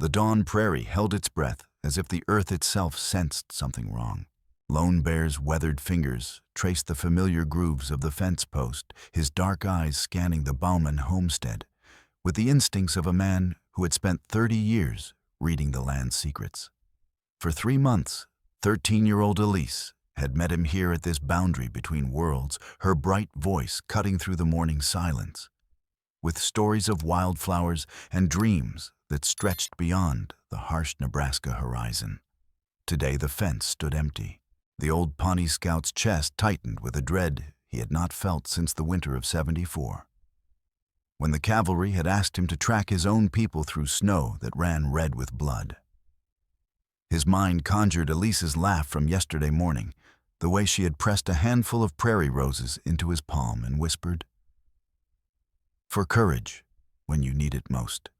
The dawn prairie held its breath as if the earth itself sensed something wrong. Lone Bear's weathered fingers traced the familiar grooves of the fence post, his dark eyes scanning the Bauman homestead, with the instincts of a man who had spent 30 years reading the land's secrets. For 3 months, 13-year-old Elise had met him here at this boundary between worlds, her bright voice cutting through the morning silence, with stories of wildflowers and dreams that stretched beyond the harsh Nebraska horizon. Today the fence stood empty. The old Pawnee scout's chest tightened with a dread he had not felt since the winter of '74, when the cavalry had asked him to track his own people through snow that ran red with blood. His mind conjured Elise's laugh from yesterday morning, the way she had pressed a handful of prairie roses into his palm and whispered, "For courage, when you need it most."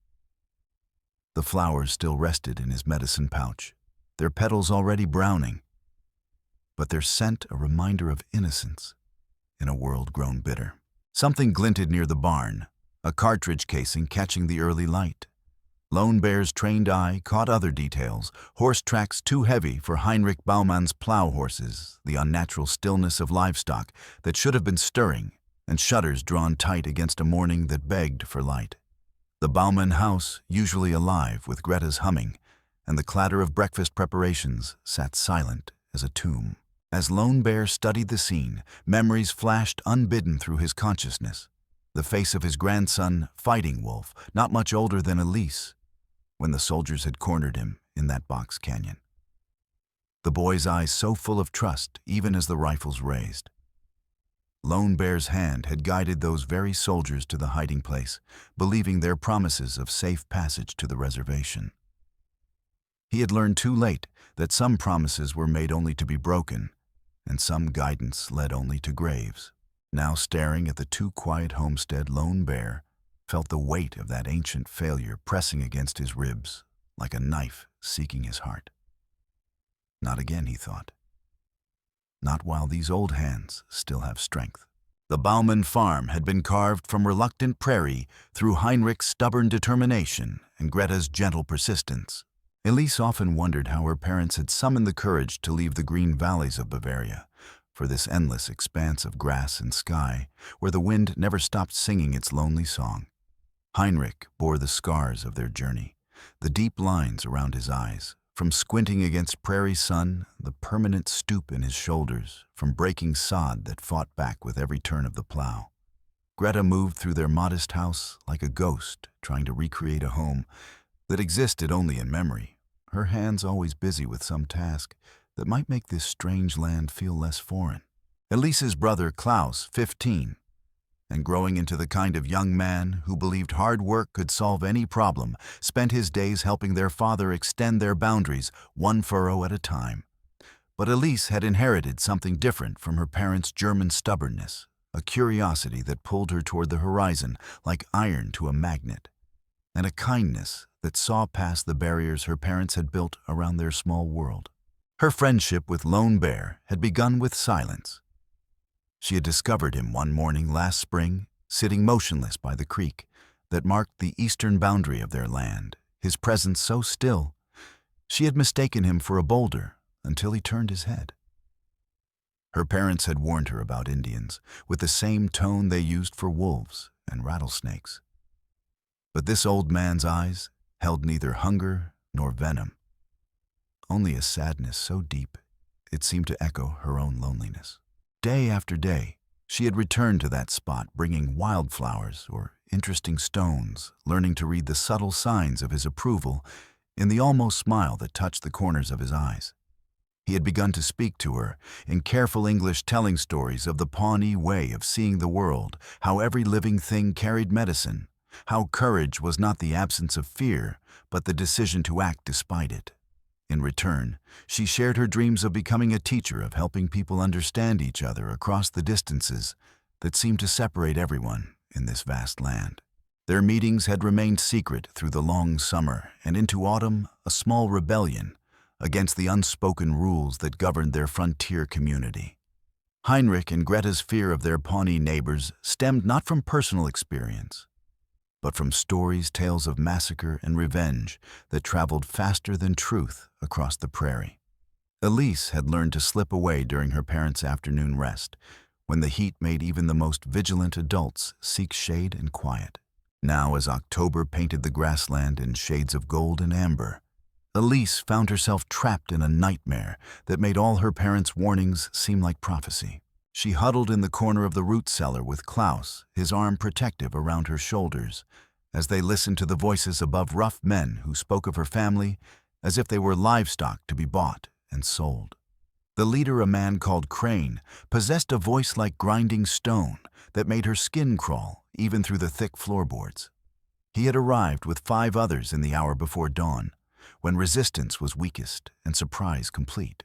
The flowers still rested in his medicine pouch, their petals already browning, but their scent a reminder of innocence in a world grown bitter. Something glinted near the barn, a cartridge casing catching the early light. Lone Bear's trained eye caught other details, horse tracks too heavy for Heinrich Baumann's plow horses, the unnatural stillness of livestock that should have been stirring, and shutters drawn tight against a morning that begged for light. The Bauman house, usually alive with Greta's humming, and the clatter of breakfast preparations, sat silent as a tomb. As Lone Bear studied the scene, memories flashed unbidden through his consciousness. The face of his grandson, Fighting Wolf, not much older than Elise, when the soldiers had cornered him in that box canyon. The boy's eyes so full of trust, even as the rifles raised. Lone Bear's hand had guided those very soldiers to the hiding place, believing their promises of safe passage to the reservation. He had learned too late that some promises were made only to be broken, and some guidance led only to graves. Now staring at the too quiet homestead, Lone Bear felt the weight of that ancient failure pressing against his ribs like a knife seeking his heart. Not again, he thought. Not while these old hands still have strength. The Bauman farm had been carved from reluctant prairie through Heinrich's stubborn determination and Greta's gentle persistence. Elise often wondered how her parents had summoned the courage to leave the green valleys of Bavaria for this endless expanse of grass and sky where the wind never stopped singing its lonely song. Heinrich bore the scars of their journey, the deep lines around his eyes, from squinting against prairie sun, the permanent stoop in his shoulders, from breaking sod that fought back with every turn of the plow. Greta moved through their modest house like a ghost, trying to recreate a home that existed only in memory, her hands always busy with some task that might make this strange land feel less foreign. Elise's brother Klaus, 15, and growing into the kind of young man who believed hard work could solve any problem, spent his days helping their father extend their boundaries one furrow at a time. But Elise had inherited something different from her parents' German stubbornness, a curiosity that pulled her toward the horizon like iron to a magnet, and a kindness that saw past the barriers her parents had built around their small world. Her friendship with Lone Bear had begun with silence. She had discovered him one morning last spring, sitting motionless by the creek that marked the eastern boundary of their land, his presence so still, she had mistaken him for a boulder until he turned his head. Her parents had warned her about Indians, with the same tone they used for wolves and rattlesnakes. But this old man's eyes held neither hunger nor venom, only a sadness so deep it seemed to echo her own loneliness. Day after day, she had returned to that spot, bringing wildflowers or interesting stones, learning to read the subtle signs of his approval in the almost smile that touched the corners of his eyes. He had begun to speak to her in careful English, telling stories of the Pawnee way of seeing the world, how every living thing carried medicine, how courage was not the absence of fear, but the decision to act despite it. In return, she shared her dreams of becoming a teacher, of helping people understand each other across the distances that seemed to separate everyone in this vast land. Their meetings had remained secret through the long summer, and into autumn, a small rebellion against the unspoken rules that governed their frontier community. Heinrich and Greta's fear of their Pawnee neighbors stemmed not from personal experience, but from stories, tales of massacre and revenge that traveled faster than truth across the prairie. Elise had learned to slip away during her parents' afternoon rest, when the heat made even the most vigilant adults seek shade and quiet. Now, as October painted the grassland in shades of gold and amber, Elise found herself trapped in a nightmare that made all her parents' warnings seem like prophecy. She huddled in the corner of the root cellar with Klaus, his arm protective around her shoulders, as they listened to the voices above rough men who spoke of her family as if they were livestock to be bought and sold. The leader, a man called Crane, possessed a voice like grinding stone that made her skin crawl even through the thick floorboards. He had arrived with 5 others in the hour before dawn, when resistance was weakest and surprise complete.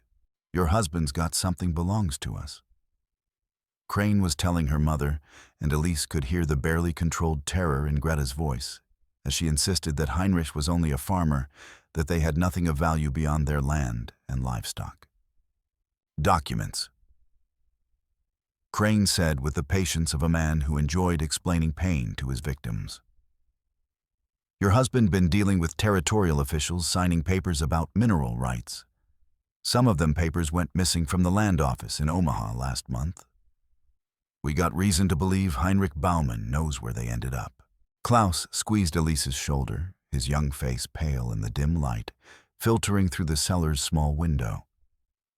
"Your husband's got something belongs to us," Crane was telling her mother, and Elise could hear the barely controlled terror in Greta's voice, as she insisted that Heinrich was only a farmer, that they had nothing of value beyond their land and livestock. "Documents," Crane said with the patience of a man who enjoyed explaining pain to his victims. "Your husband been dealing with territorial officials signing papers about mineral rights. Some of them papers went missing from the land office in Omaha last month. We got reason to believe Heinrich Baumann knows where they ended up." Klaus squeezed Elise's shoulder, his young face pale in the dim light, filtering through the cellar's small window.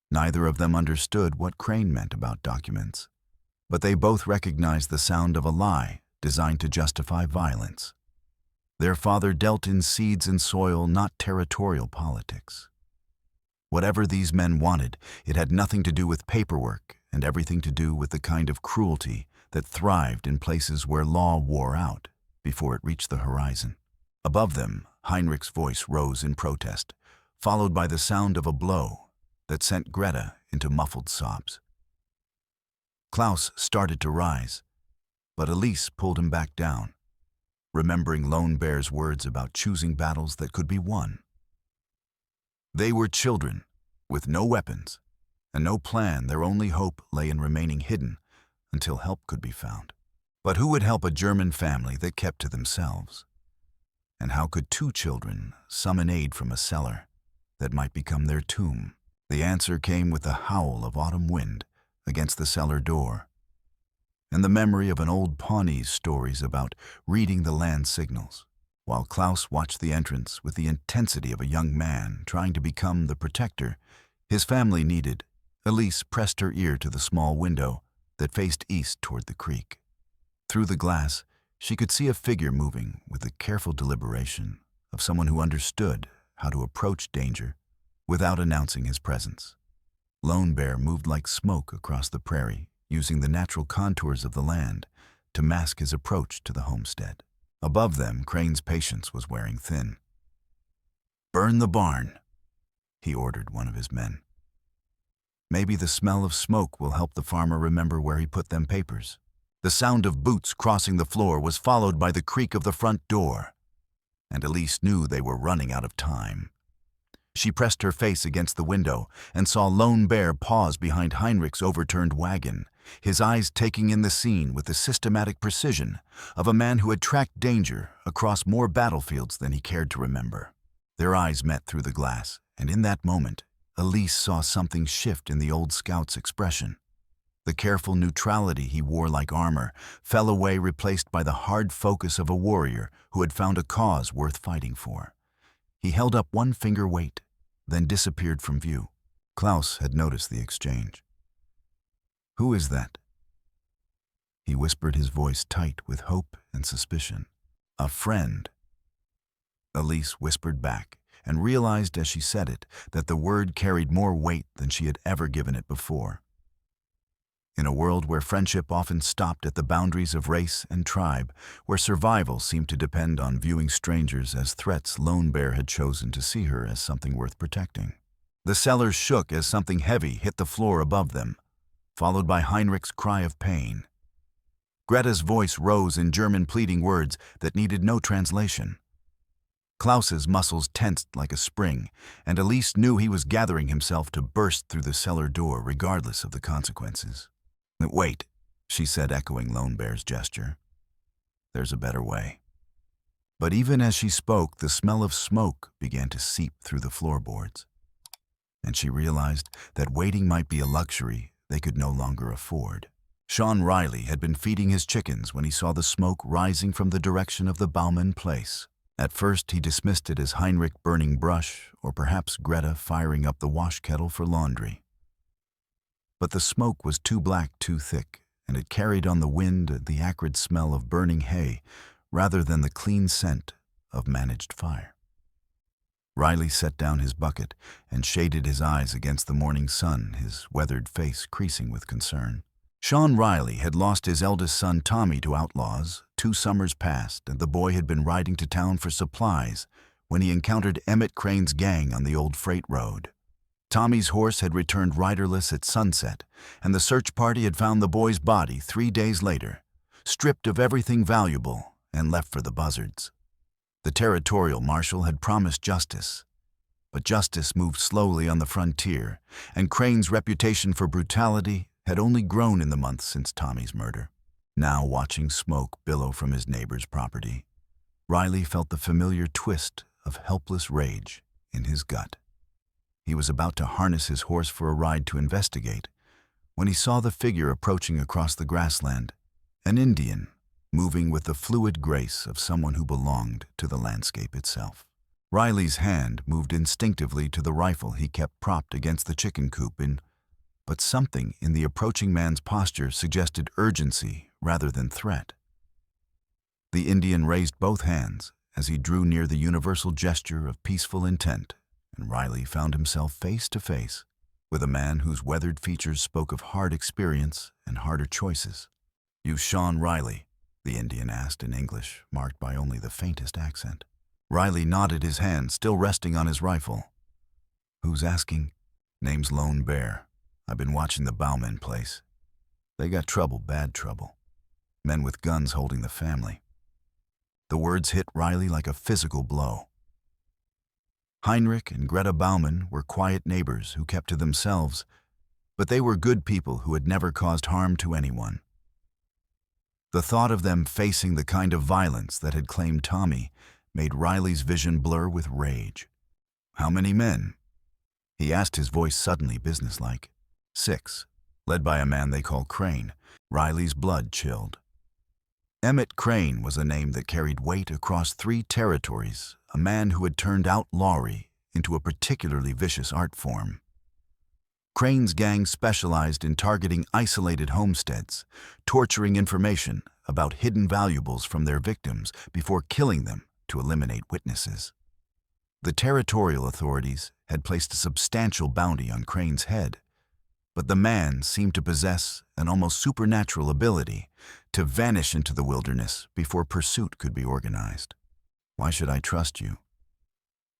Neither of them understood what Crane meant about documents, but they both recognized the sound of a lie designed to justify violence. Their father dealt in seeds and soil, not territorial politics. Whatever these men wanted, it had nothing to do with paperwork and everything to do with the kind of cruelty that thrived in places where law wore out before it reached the horizon. Above them, Heinrich's voice rose in protest, followed by the sound of a blow that sent Greta into muffled sobs. Klaus started to rise, but Elise pulled him back down, remembering Lone Bear's words about choosing battles that could be won. They were children, with no weapons and no plan. Their only hope lay in remaining hidden until help could be found. But who would help a German family that kept to themselves? And how could 2 children summon aid from a cellar that might become their tomb? The answer came with the howl of autumn wind against the cellar door, and the memory of an old Pawnee's stories about reading the land signals. While Klaus watched the entrance with the intensity of a young man trying to become the protector his family needed, Elise pressed her ear to the small window that faced east toward the creek. Through the glass, she could see a figure moving with the careful deliberation of someone who understood how to approach danger without announcing his presence. Lone Bear moved like smoke across the prairie, using the natural contours of the land to mask his approach to the homestead. Above them, Crane's patience was wearing thin. "Burn the barn," he ordered one of his men. Maybe the smell of smoke will help the farmer remember where he put them papers. The sound of boots crossing the floor was followed by the creak of the front door, and Elise knew they were running out of time. She pressed her face against the window and saw Lone Bear pause behind Heinrich's overturned wagon, his eyes taking in the scene with the systematic precision of a man who had tracked danger across more battlefields than he cared to remember. Their eyes met through the glass, and in that moment, Elise saw something shift in the old scout's expression. The careful neutrality he wore like armor fell away, replaced by the hard focus of a warrior who had found a cause worth fighting for. He held up one finger weight, then disappeared from view. Klaus had noticed the exchange. "Who is that?" He whispered, his voice tight with hope and suspicion. "A friend," Elise whispered back, and realized as she said it that the word carried more weight than she had ever given it before. In a world where friendship often stopped at the boundaries of race and tribe, where survival seemed to depend on viewing strangers as threats, Lone Bear had chosen to see her as something worth protecting. The cellar shook as something heavy hit the floor above them, followed by Heinrich's cry of pain. Greta's voice rose in German pleading words that needed no translation. Klaus's muscles tensed like a spring, and Elise knew he was gathering himself to burst through the cellar door regardless of the consequences. "Wait," she said, echoing Lone Bear's gesture. "There's a better way." But even as she spoke, the smell of smoke began to seep through the floorboards, and she realized that waiting might be a luxury they could no longer afford. Sean Riley had been feeding his chickens when he saw the smoke rising from the direction of the Bauman place. At first, he dismissed it as Heinrich burning brush, or perhaps Greta firing up the wash kettle for laundry. But the smoke was too black, too thick, and it carried on the wind the acrid smell of burning hay rather than the clean scent of managed fire. Riley set down his bucket and shaded his eyes against the morning sun, his weathered face creasing with concern. Sean Riley had lost his eldest son Tommy to outlaws 2 summers past, and the boy had been riding to town for supplies when he encountered Emmett Crane's gang on the old freight road. Tommy's horse had returned riderless at sunset, and the search party had found the boy's body 3 days later, stripped of everything valuable and left for the buzzards. The territorial marshal had promised justice, but justice moved slowly on the frontier, and Crane's reputation for brutality had only grown in the months since Tommy's murder. Now, watching smoke billow from his neighbor's property, Riley felt the familiar twist of helpless rage in his gut. He was about to harness his horse for a ride to investigate when he saw the figure approaching across the grassland, an Indian moving with the fluid grace of someone who belonged to the landscape itself. Riley's hand moved instinctively to the rifle he kept propped against the chicken coop, but something in the approaching man's posture suggested urgency rather than threat. The Indian raised both hands as he drew near the universal gesture of peaceful intent, and Riley found himself face to face with a man whose weathered features spoke of hard experience and harder choices. "You Sean Riley?" the Indian asked in English, marked by only the faintest accent. Riley nodded, his hand still resting on his rifle. "Who's asking?" "Name's Lone Bear. I've been watching the Bauman place. They got trouble, bad trouble. Men with guns holding the family." The words hit Riley like a physical blow. Heinrich and Greta Bauman were quiet neighbors who kept to themselves, but they were good people who had never caused harm to anyone. The thought of them facing the kind of violence that had claimed Tommy made Riley's vision blur with rage. "How many men?" he asked, his voice suddenly businesslike. "6, led by a man they call Crane." Riley's blood chilled. Emmett Crane was a name that carried weight across 3 territories, a man who had turned outlawry into a particularly vicious art form. Crane's gang specialized in targeting isolated homesteads, torturing information about hidden valuables from their victims before killing them to eliminate witnesses. The territorial authorities had placed a substantial bounty on Crane's head, but the man seemed to possess an almost supernatural ability to vanish into the wilderness before pursuit could be organized. "Why should I trust you?"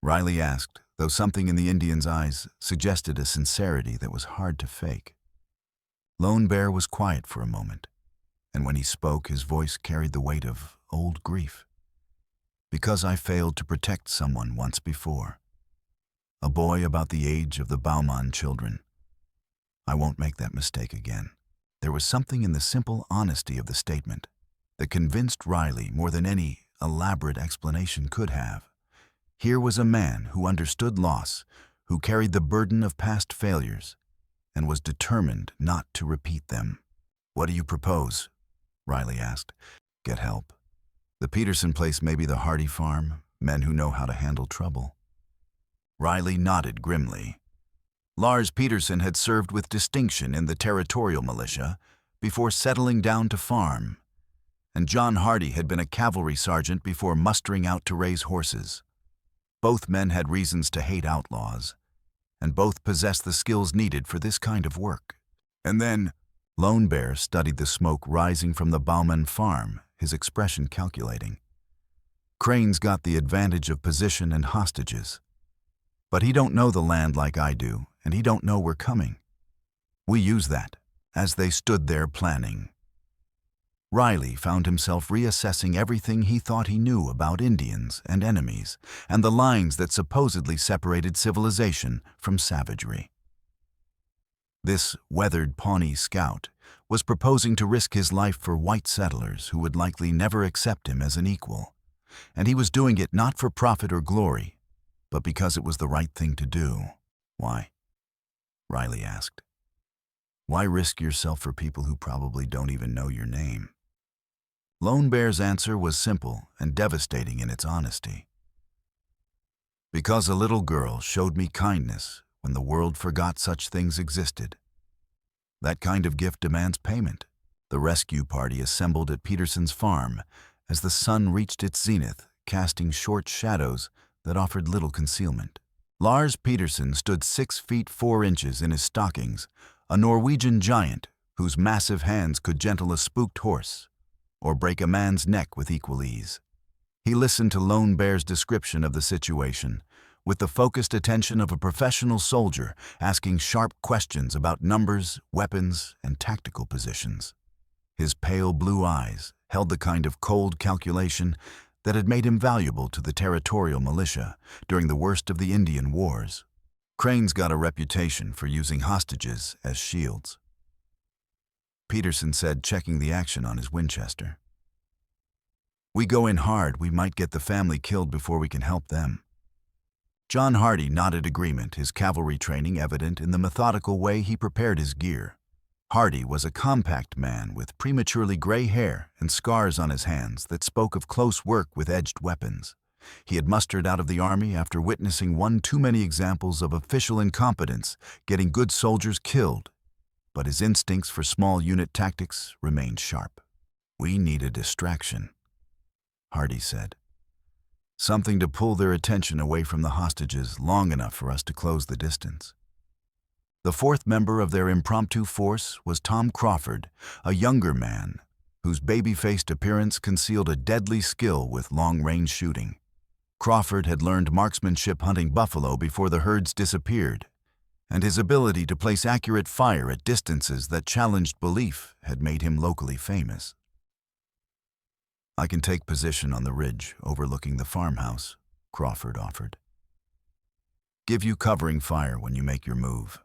Riley asked, though something in the Indian's eyes suggested a sincerity that was hard to fake. Lone Bear was quiet for a moment, and when he spoke, his voice carried the weight of old grief. "Because I failed to protect someone once before. A boy about the age of the Bauman children. I won't make that mistake again." There was something in the simple honesty of the statement that convinced Riley more than any elaborate explanation could have. Here was a man who understood loss, who carried the burden of past failures, and was determined not to repeat them. "What do you propose?" Riley asked. "Get help. The Peterson place may be the Hardy farm, men who know how to handle trouble." Riley nodded grimly. Lars Peterson had served with distinction in the territorial militia before settling down to farm, and John Hardy had been a cavalry sergeant before mustering out to raise horses. Both men had reasons to hate outlaws, and both possessed the skills needed for this kind of work. And then, Lone Bear studied the smoke rising from the Bauman farm, his expression calculating. "Crane's got the advantage of position and hostages. But he don't know the land like I do, and he don't know we're coming. We use that," as they stood there planning. Riley found himself reassessing everything he thought he knew about Indians and enemies, and the lines that supposedly separated civilization from savagery. This weathered Pawnee scout was proposing to risk his life for white settlers who would likely never accept him as an equal. and he was doing it not for profit or glory, but because it was the right thing to do. Why? Riley asked. Why risk yourself for people who probably don't even know your name? Lone Bear's answer was simple and devastating in its honesty. Because a little girl showed me kindness when the world forgot such things existed. That kind of gift demands payment. The rescue party assembled at Peterson's farm as the sun reached its zenith, casting short shadows that offered little concealment. Lars Peterson stood 6 feet 4 inches in his stockings, a Norwegian giant whose massive hands could gentle a spooked horse or break a man's neck with equal ease. He listened to Lone Bear's description of the situation with the focused attention of a professional soldier, asking sharp questions about numbers, weapons, and tactical positions. His pale blue eyes held the kind of cold calculation that had made him valuable to the territorial militia during the worst of the Indian Wars. Crane's got a reputation for using hostages as shields, Peterson said, checking the action on his Winchester. We go in hard, we might get the family killed before we can help them. John Hardy nodded agreement, his cavalry training evident in the methodical way he prepared his gear. Hardy was a compact man with prematurely gray hair and scars on his hands that spoke of close work with edged weapons. He had mustered out of the army after witnessing one too many examples of official incompetence getting good soldiers killed, but his instincts for small unit tactics remained sharp. We need a distraction, Hardy said. Something to pull their attention away from the hostages long enough for us to close the distance. The fourth member of their impromptu force was Tom Crawford, a younger man whose baby-faced appearance concealed a deadly skill with long-range shooting. Crawford had learned marksmanship hunting buffalo before the herds disappeared, and his ability to place accurate fire at distances that challenged belief had made him locally famous. I can take position on the ridge overlooking the farmhouse, Crawford offered. Give you covering fire when you make your move.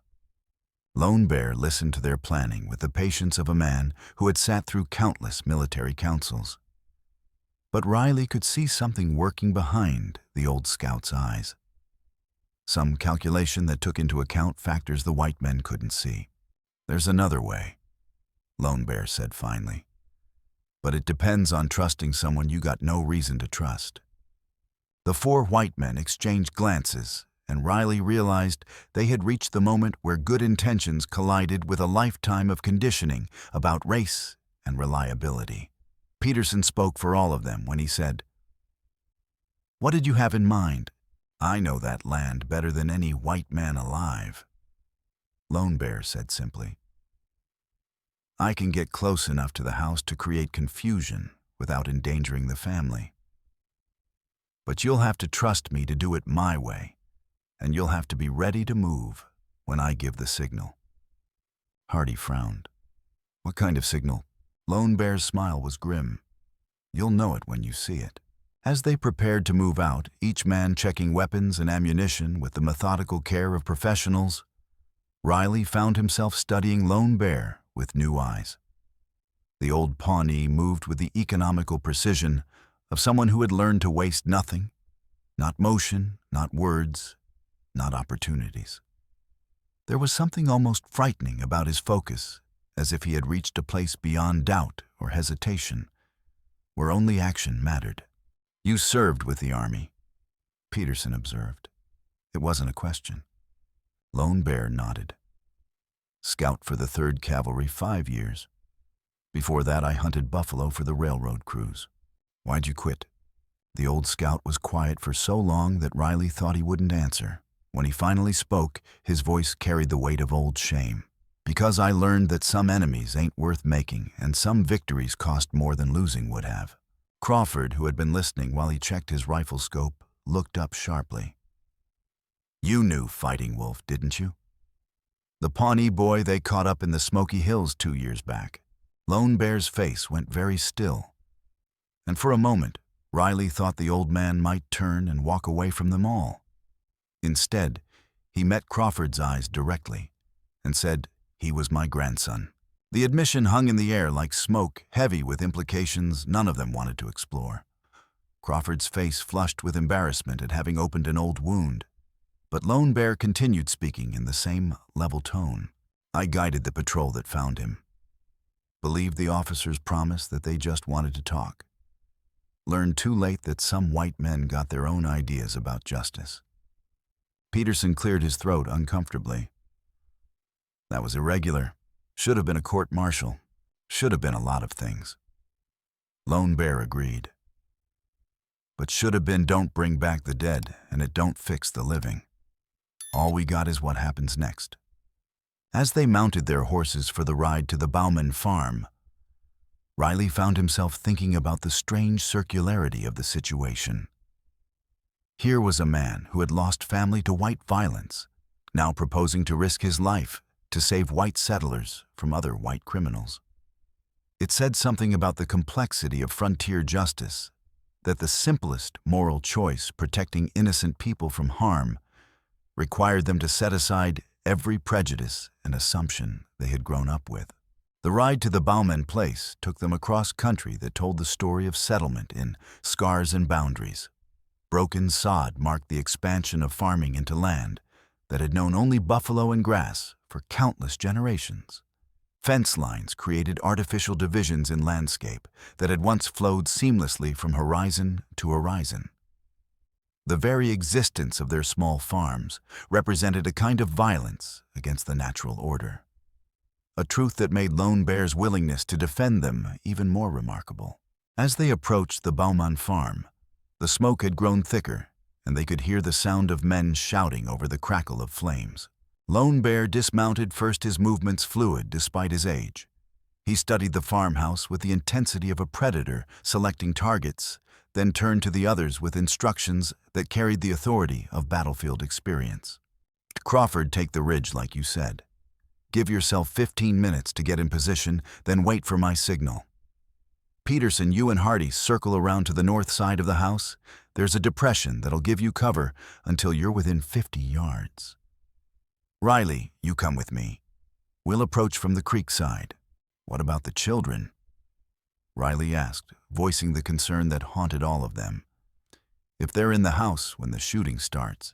Lone Bear listened to their planning with the patience of a man who had sat through countless military councils. But Riley could see something working behind the old scout's eyes. Some calculation that took into account factors the white men couldn't see. There's another way, Lone Bear said finally. But it depends on trusting someone you got no reason to trust. The 4 white men exchanged glances, and Riley realized they had reached the moment where good intentions collided with a lifetime of conditioning about race and reliability. Peterson spoke for all of them when he said, "What did you have in mind? I know that land better than any white man alive." Lone Bear said simply, I can get close enough to the house to create confusion without endangering the family. But you'll have to trust me to do it my way, and you'll have to be ready to move when I give the signal. Hardy frowned. What kind of signal? Lone Bear's smile was grim. You'll know it when you see it. As they prepared to move out, each man checking weapons and ammunition with the methodical care of professionals, Riley found himself studying Lone Bear with new eyes. The old Pawnee moved with the economical precision of someone who had learned to waste nothing, not motion, not words, not opportunities. There was something almost frightening about his focus, as if he had reached a place beyond doubt or hesitation, where only action mattered. You served with the army, Peterson observed. It wasn't a question. Lone Bear nodded. Scout for the 3rd Cavalry 5 years. Before that, I hunted buffalo for the railroad crews. Why'd you quit? The old scout was quiet for so long that Riley thought he wouldn't answer. When he finally spoke, his voice carried the weight of old shame. Because I learned that some enemies ain't worth making, and some victories cost more than losing would have. Crawford, who had been listening while he checked his rifle scope, looked up sharply. You knew Fighting Wolf, didn't you? The Pawnee boy they caught up in the Smoky Hills 2 years back. Lone Bear's face went very still, and for a moment, Riley thought the old man might turn and walk away from them all. Instead, he met Crawford's eyes directly and said, he was my grandson. The admission hung in the air like smoke, heavy with implications none of them wanted to explore. Crawford's face flushed with embarrassment at having opened an old wound. But Lone Bear continued speaking in the same level tone. I guided the patrol that found him. Believed the officers' promise that they just wanted to talk. Learned too late that some white men got their own ideas about justice. Peterson cleared his throat uncomfortably. That was irregular. Should have been a court-martial. Should have been a lot of things. Lone Bear agreed. But should have been don't bring back the dead, and it don't fix the living. All we got is what happens next. As they mounted their horses for the ride to the Bauman farm, Riley found himself thinking about the strange circularity of the situation. Here was a man who had lost family to white violence, now proposing to risk his life to save white settlers from other white criminals. It said something about the complexity of frontier justice, that the simplest moral choice, protecting innocent people from harm, required them to set aside every prejudice and assumption they had grown up with. The ride to the Bauman place took them across country that told the story of settlement in scars and boundaries. Broken sod marked the expansion of farming into land that had known only buffalo and grass for countless generations. Fence lines created artificial divisions in landscape that had once flowed seamlessly from horizon to horizon. The very existence of their small farms represented a kind of violence against the natural order. A truth that made Lone Bear's willingness to defend them even more remarkable. As they approached the Bauman farm, the smoke had grown thicker, and they could hear the sound of men shouting over the crackle of flames. Lone Bear dismounted, first his movements fluid despite his age. He studied the farmhouse with the intensity of a predator selecting targets, then turned to the others with instructions that carried the authority of battlefield experience. Crawford, take the ridge like you said. Give yourself 15 minutes to get in position, then wait for my signal. Peterson, you and Hardy circle around to the north side of the house. There's a depression that'll give you cover until you're within 50 yards. Riley, you come with me. We'll approach from the creek side. What about the children? Riley asked, voicing the concern that haunted all of them. If they're in the house when the shooting starts.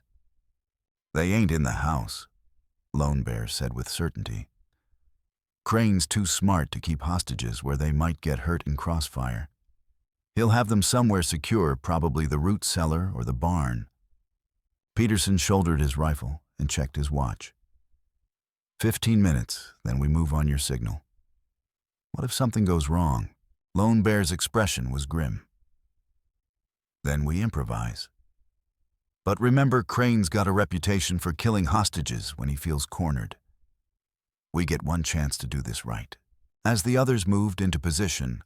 They ain't in the house, Lone Bear said with certainty. Crane's too smart to keep hostages where they might get hurt in crossfire. He'll have them somewhere secure, probably the root cellar or the barn. Peterson shouldered his rifle and checked his watch. 15 minutes, then we move on your signal. What if something goes wrong? Lone Bear's expression was grim. Then we improvise. But remember, Crane's got a reputation for killing hostages when he feels cornered. We get one chance to do this right. As the others moved into position,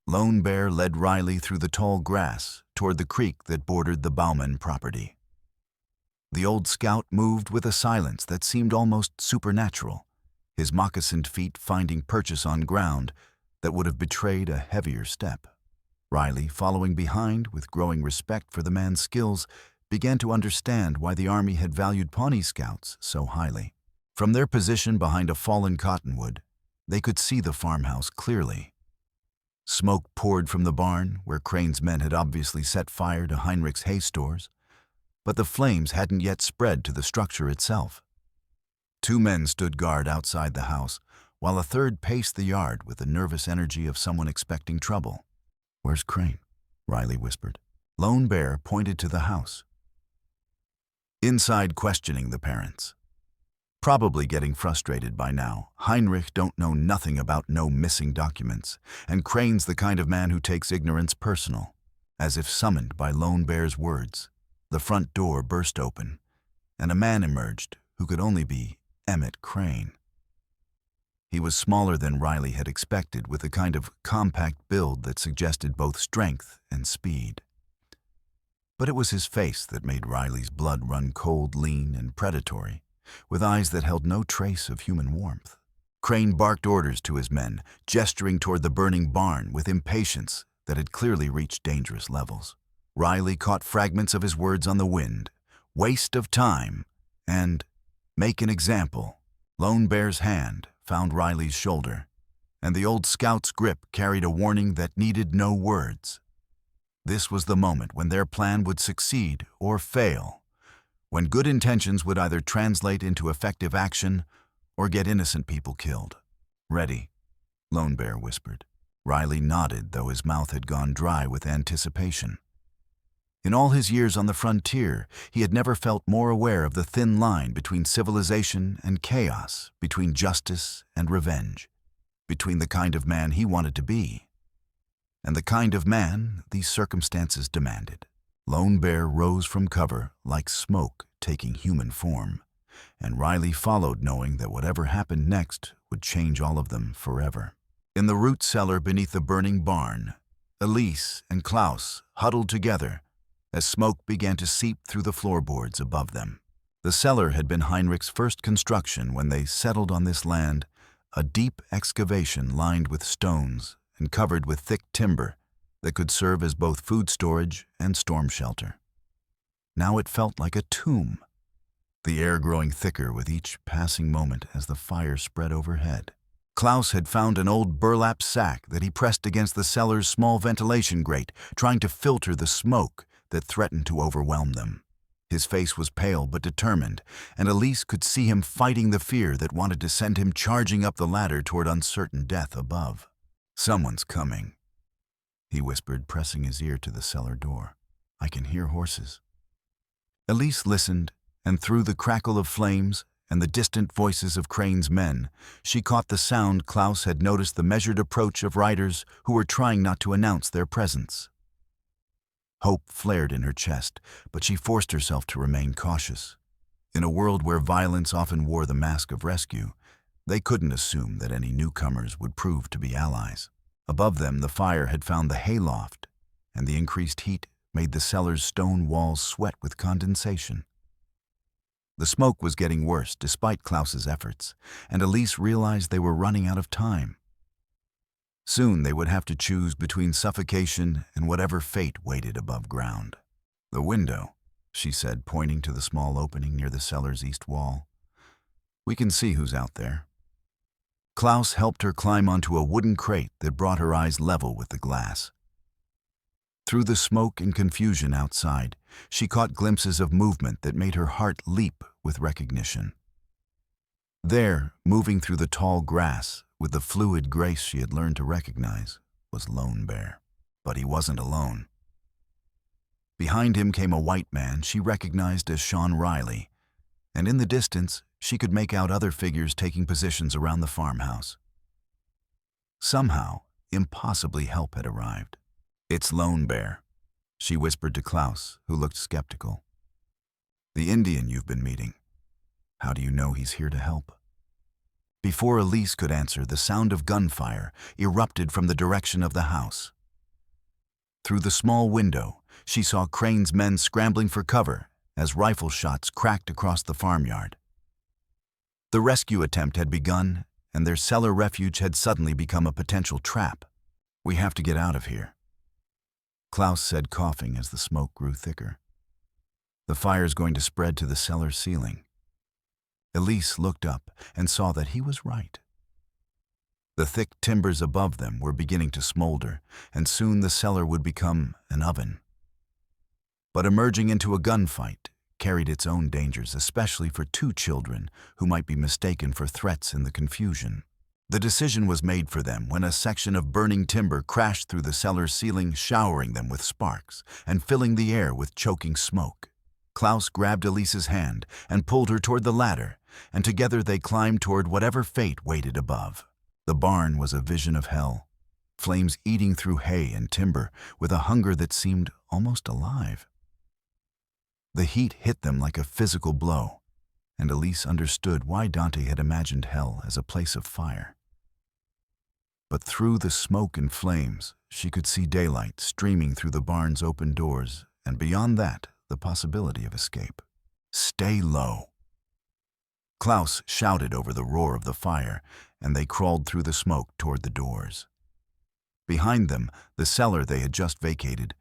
Lone Bear led Riley through the tall grass toward the creek that bordered the Bauman property. The old scout moved with a silence that seemed almost supernatural, his moccasined feet finding purchase on ground that would have betrayed a heavier step. Riley, following behind with growing respect for the man's skills, began to understand why the Army had valued Pawnee scouts so highly. From their position behind a fallen cottonwood, they could see the farmhouse clearly. Smoke poured from the barn, where Crane's men had obviously set fire to Heinrich's hay stores, but the flames hadn't yet spread to the structure itself. 2 men stood guard outside the house, while a third paced the yard with the nervous energy of someone expecting trouble. "Where's Crane?" Riley whispered. Lone Bear pointed to the house. Inside, questioning the parents. Probably getting frustrated by now. Heinrich don't know nothing about no missing documents, and Crane's the kind of man who takes ignorance personal. As if summoned by Lone Bear's words, the front door burst open, and a man emerged who could only be Emmett Crane. He was smaller than Riley had expected, with a kind of compact build that suggested both strength and speed. But it was his face that made Riley's blood run cold, lean, and predatory, with eyes that held no trace of human warmth. Crane barked orders to his men, gesturing toward the burning barn with impatience that had clearly reached dangerous levels. Riley caught fragments of his words on the wind: waste of time and make an example. Lone Bear's hand found Riley's shoulder, and the old scout's grip carried a warning that needed no words. This was the moment when their plan would succeed or fail, when good intentions would either translate into effective action or get innocent people killed. "Ready," Lone Bear whispered. Riley nodded, though his mouth had gone dry with anticipation. In all his years on the frontier, he had never felt more aware of the thin line between civilization and chaos, between justice and revenge, between the kind of man he wanted to be and the kind of man these circumstances demanded. Lone Bear rose from cover like smoke taking human form, and Riley followed, knowing that whatever happened next would change all of them forever. In the root cellar beneath the burning barn, Elise and Klaus huddled together as smoke began to seep through the floorboards above them. The cellar had been Heinrich's first construction when they settled on this land, a deep excavation lined with stones and covered with thick timber that could serve as both food storage and storm shelter. Now it felt like a tomb, the air growing thicker with each passing moment as the fire spread overhead. Klaus had found an old burlap sack that he pressed against the cellar's small ventilation grate, trying to filter the smoke that threatened to overwhelm them. His face was pale but determined, and Elise could see him fighting the fear that wanted to send him charging up the ladder toward uncertain death above. "Someone's coming," he whispered, pressing his ear to the cellar door. "I can hear horses." Elise listened, and through the crackle of flames and the distant voices of Crane's men, she caught the sound Klaus had noticed, the measured approach of riders who were trying not to announce their presence. Hope flared in her chest, but she forced herself to remain cautious. In a world where violence often wore the mask of rescue, they couldn't assume that any newcomers would prove to be allies. Above them, the fire had found the hayloft, and the increased heat made the cellar's stone walls sweat with condensation. The smoke was getting worse despite Klaus's efforts, and Elise realized they were running out of time. Soon they would have to choose between suffocation and whatever fate waited above ground. "The window," she said, pointing to the small opening near the cellar's east wall. "We can see who's out there." Klaus helped her climb onto a wooden crate that brought her eyes level with the glass. Through the smoke and confusion outside, she caught glimpses of movement that made her heart leap with recognition. There, moving through the tall grass, with the fluid grace she had learned to recognize, was Lone Bear. But he wasn't alone. Behind him came a white man she recognized as Sean Riley, and in the distance, she could make out other figures taking positions around the farmhouse. Somehow, impossibly, help had arrived. "It's Lone Bear," she whispered to Klaus, who looked skeptical. "The Indian you've been meeting. How do you know he's here to help?" Before Elise could answer, the sound of gunfire erupted from the direction of the house. Through the small window, she saw Crane's men scrambling for cover as rifle shots cracked across the farmyard. The rescue attempt had begun, and their cellar refuge had suddenly become a potential trap. "We have to get out of here," Klaus said, coughing as the smoke grew thicker. "The fire's going to spread to the cellar ceiling." Elise looked up and saw that he was right. The thick timbers above them were beginning to smolder, and soon the cellar would become an oven. But emerging into a gunfight carried its own dangers, especially for two children who might be mistaken for threats in the confusion. The decision was made for them when a section of burning timber crashed through the cellar ceiling, showering them with sparks and filling the air with choking smoke. Klaus grabbed Elise's hand and pulled her toward the ladder, and together they climbed toward whatever fate waited above. The barn was a vision of hell, flames eating through hay and timber with a hunger that seemed almost alive. The heat hit them like a physical blow, and Elise understood why Dante had imagined hell as a place of fire. But through the smoke and flames, she could see daylight streaming through the barn's open doors, and beyond that, the possibility of escape. "Stay low," Klaus shouted over the roar of the fire, and they crawled through the smoke toward the doors. Behind them, the cellar they had just vacated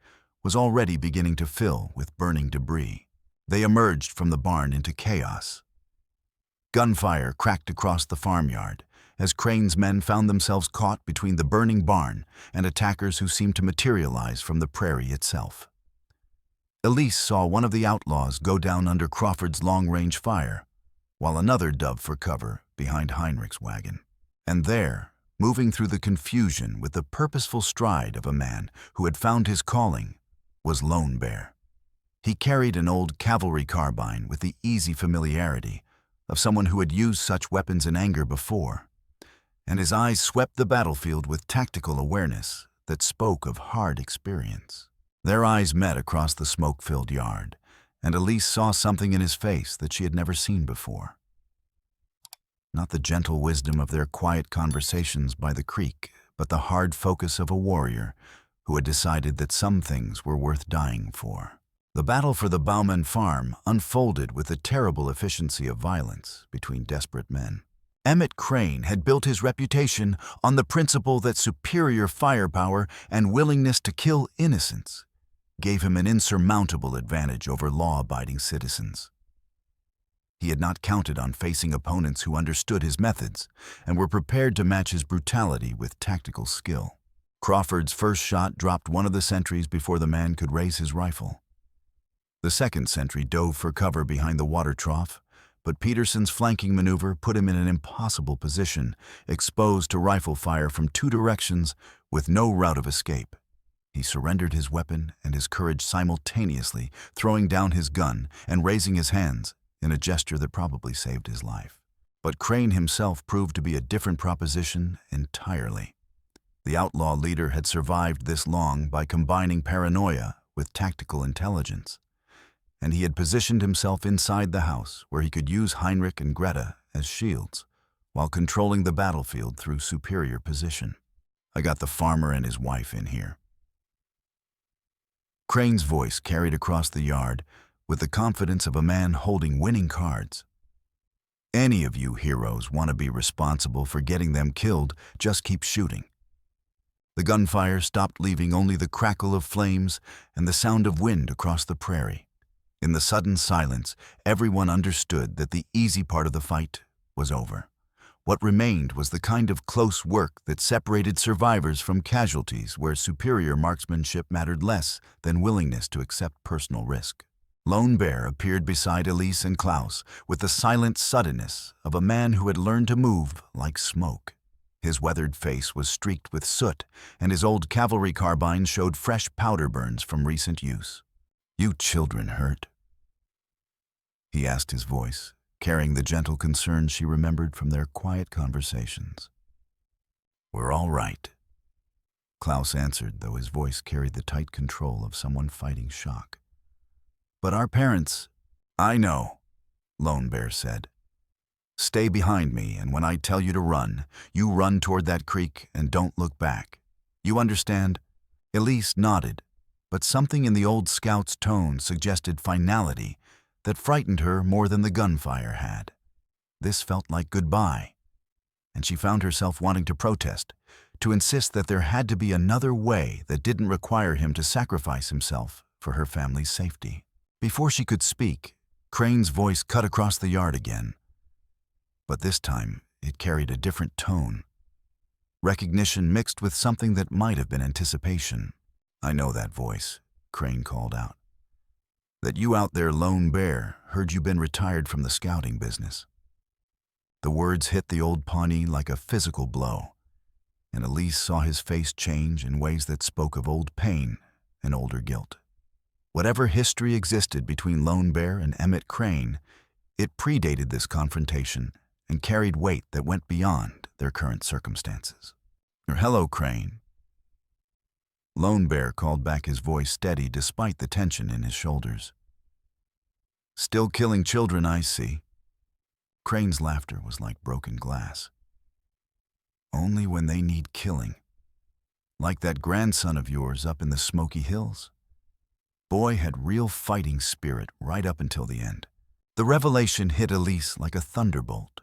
was already beginning to fill with burning debris. They emerged from the barn into chaos. Gunfire cracked across the farmyard, as Crane's men found themselves caught between the burning barn and attackers who seemed to materialize from the prairie itself. Elise saw one of the outlaws go down under Crawford's long-range fire, while another dove for cover behind Heinrich's wagon. And there, moving through the confusion with the purposeful stride of a man who had found his calling, was Lone Bear. He carried an old cavalry carbine with the easy familiarity of someone who had used such weapons in anger before, and his eyes swept the battlefield with tactical awareness that spoke of hard experience. Their eyes met across the smoke-filled yard, and Elise saw something in his face that she had never seen before. Not the gentle wisdom of their quiet conversations by the creek, but the hard focus of a warrior who had decided that some things were worth dying for. The battle for the Bauman farm unfolded with a terrible efficiency of violence between desperate men. Emmett Crane had built his reputation on the principle that superior firepower and willingness to kill innocents gave him an insurmountable advantage over law-abiding citizens. He had not counted on facing opponents who understood his methods and were prepared to match his brutality with tactical skill. Crawford's first shot dropped one of the sentries before the man could raise his rifle. The second sentry dove for cover behind the water trough, but Peterson's flanking maneuver put him in an impossible position, exposed to rifle fire from two directions with no route of escape. He surrendered his weapon and his courage simultaneously, throwing down his gun and raising his hands in a gesture that probably saved his life. But Crane himself proved to be a different proposition entirely. The outlaw leader had survived this long by combining paranoia with tactical intelligence, and he had positioned himself inside the house where he could use Heinrich and Greta as shields while controlling the battlefield through superior position. "I got the farmer and his wife in here." Crane's voice carried across the yard with the confidence of a man holding winning cards. "Any of you heroes want to be responsible for getting them killed, just keep shooting." The gunfire stopped, leaving only the crackle of flames and the sound of wind across the prairie. In the sudden silence, everyone understood that the easy part of the fight was over. What remained was the kind of close work that separated survivors from casualties, where superior marksmanship mattered less than willingness to accept personal risk. Lone Bear appeared beside Elise and Klaus with the silent suddenness of a man who had learned to move like smoke. His weathered face was streaked with soot, and his old cavalry carbine showed fresh powder burns from recent use. "You children hurt?" he asked, his voice carrying the gentle concern she remembered from their quiet conversations. "We're all right," Klaus answered, though his voice carried the tight control of someone fighting shock. "But our parents—" "I know," Lone Bear said. "Stay behind me, and when I tell you to run, you run toward that creek and don't look back. You understand?" Elise nodded, but something in the old scout's tone suggested finality that frightened her more than the gunfire had. This felt like goodbye, and she found herself wanting to protest, to insist that there had to be another way that didn't require him to sacrifice himself for her family's safety. Before she could speak, Crane's voice cut across the yard again. But this time, it carried a different tone. Recognition mixed with something that might have been anticipation. "I know that voice," Crane called out. "That you out there, Lone Bear, heard you been retired from the scouting business." The words hit the old Pawnee like a physical blow, and Elise saw his face change in ways that spoke of old pain and older guilt. Whatever history existed between Lone Bear and Emmett Crane, it predated this confrontation and carried weight that went beyond their current circumstances. "Hello, Crane." Lone Bear called back, his voice steady despite the tension in his shoulders. "Still killing children, I see." Crane's laughter was like broken glass. "Only when they need killing. Like that grandson of yours up in the Smoky Hills. Boy had real fighting spirit right up until the end." The revelation hit Elise like a thunderbolt.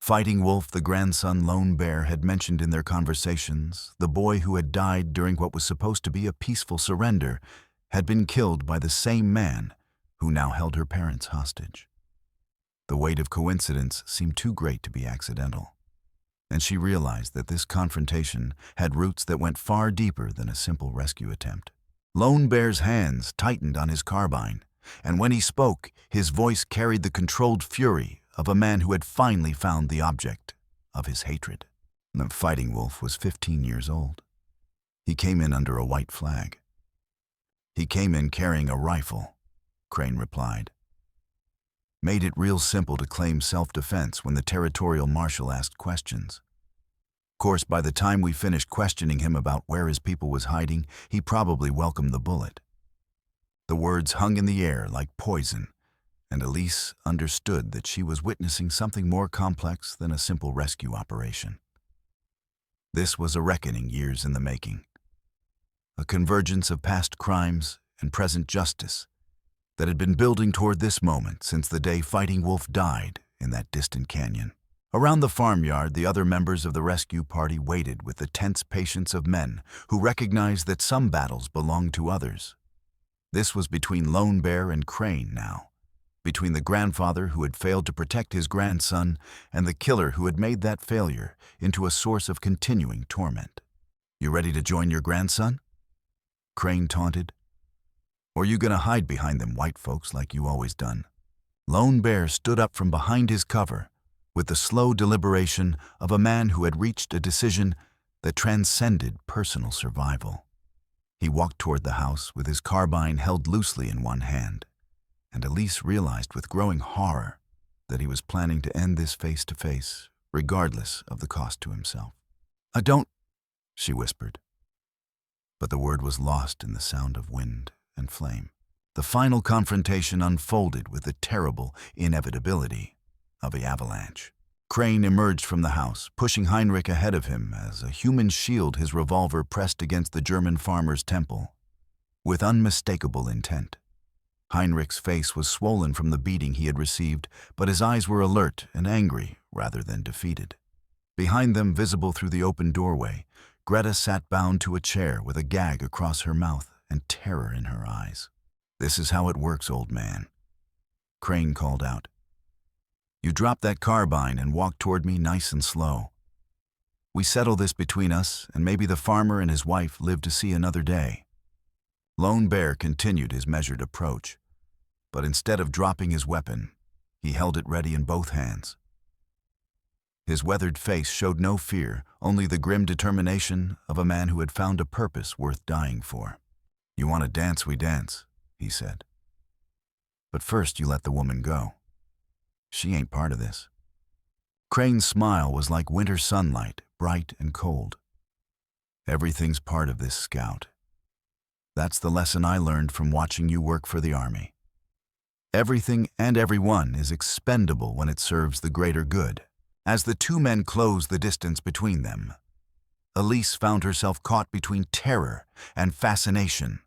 Fighting Wolf, the grandson Lone Bear had mentioned in their conversations, the boy who had died during what was supposed to be a peaceful surrender, had been killed by the same man who now held her parents hostage. The weight of coincidence seemed too great to be accidental. and she realized that this confrontation had roots that went far deeper than a simple rescue attempt. Lone Bear's hands tightened on his carbine, and when he spoke, his voice carried the controlled fury of a man who had finally found the object of his hatred. The fighting wolf was 15 years old. He came in under a white flag. He came in carrying a rifle, Crane replied. Made it real simple to claim self-defense when the territorial marshal asked questions. Of course, by the time we finished questioning him about where his people was hiding, he probably welcomed the bullet. The words hung in the air like poison, and Elise understood that she was witnessing something more complex than a simple rescue operation. This was a reckoning years in the making, a convergence of past crimes and present justice that had been building toward this moment since the day Fighting Wolf died in that distant canyon. Around the farmyard, the other members of the rescue party waited with the tense patience of men who recognized that some battles belong to others. This was between Lone Bear and Crane now, between the grandfather who had failed to protect his grandson and the killer who had made that failure into a source of continuing torment. "You ready to join your grandson?" Crane taunted. "Or you gonna hide behind them white folks like you always done?" Lone Bear stood up from behind his cover with the slow deliberation of a man who had reached a decision that transcended personal survival. He walked toward the house with his carbine held loosely in one hand, and Elise realized with growing horror that he was planning to end this face-to-face, regardless of the cost to himself. "I don't," she whispered. But the word was lost in the sound of wind and flame. The final confrontation unfolded with the terrible inevitability of the avalanche. Crane emerged from the house, pushing Heinrich ahead of him as a human shield his revolver pressed against the German farmer's temple, with unmistakable intent. Heinrich's face was swollen from the beating he had received, but his eyes were alert and angry rather than defeated. Behind them, visible through the open doorway, Greta sat bound to a chair with a gag across her mouth and terror in her eyes. "This is how it works, old man," Crane called out. "You drop that carbine and walk toward me nice and slow. We settle this between us, and maybe the farmer and his wife live to see another day." Lone Bear continued his measured approach, but instead of dropping his weapon, he held it ready in both hands. His weathered face showed no fear, only the grim determination of a man who had found a purpose worth dying for. "You want to dance, we dance," he said. "But first you let the woman go. She ain't part of this." Crane's smile was like winter sunlight, bright and cold. "Everything's part of this, Scout. That's the lesson I learned from watching you work for the Army. Everything and everyone is expendable when it serves the greater good." As the two men closed the distance between them, Elise found herself caught between terror and fascination.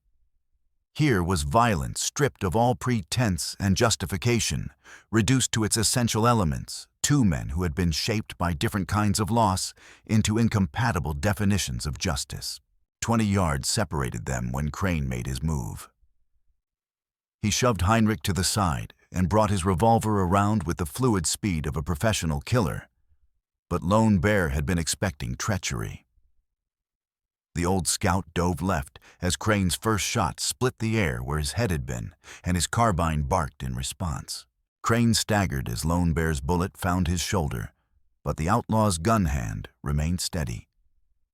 Here was violence stripped of all pretense and justification, reduced to its essential elements, two men who had been shaped by different kinds of loss into incompatible definitions of justice. 20 yards separated them when Crane made his move. He shoved Heinrich to the side and brought his revolver around with the fluid speed of a professional killer. But Lone Bear had been expecting treachery. The old scout dove left as Crane's first shot split the air where his head had been, and his carbine barked in response. Crane staggered as Lone Bear's bullet found his shoulder, but the outlaw's gun hand remained steady.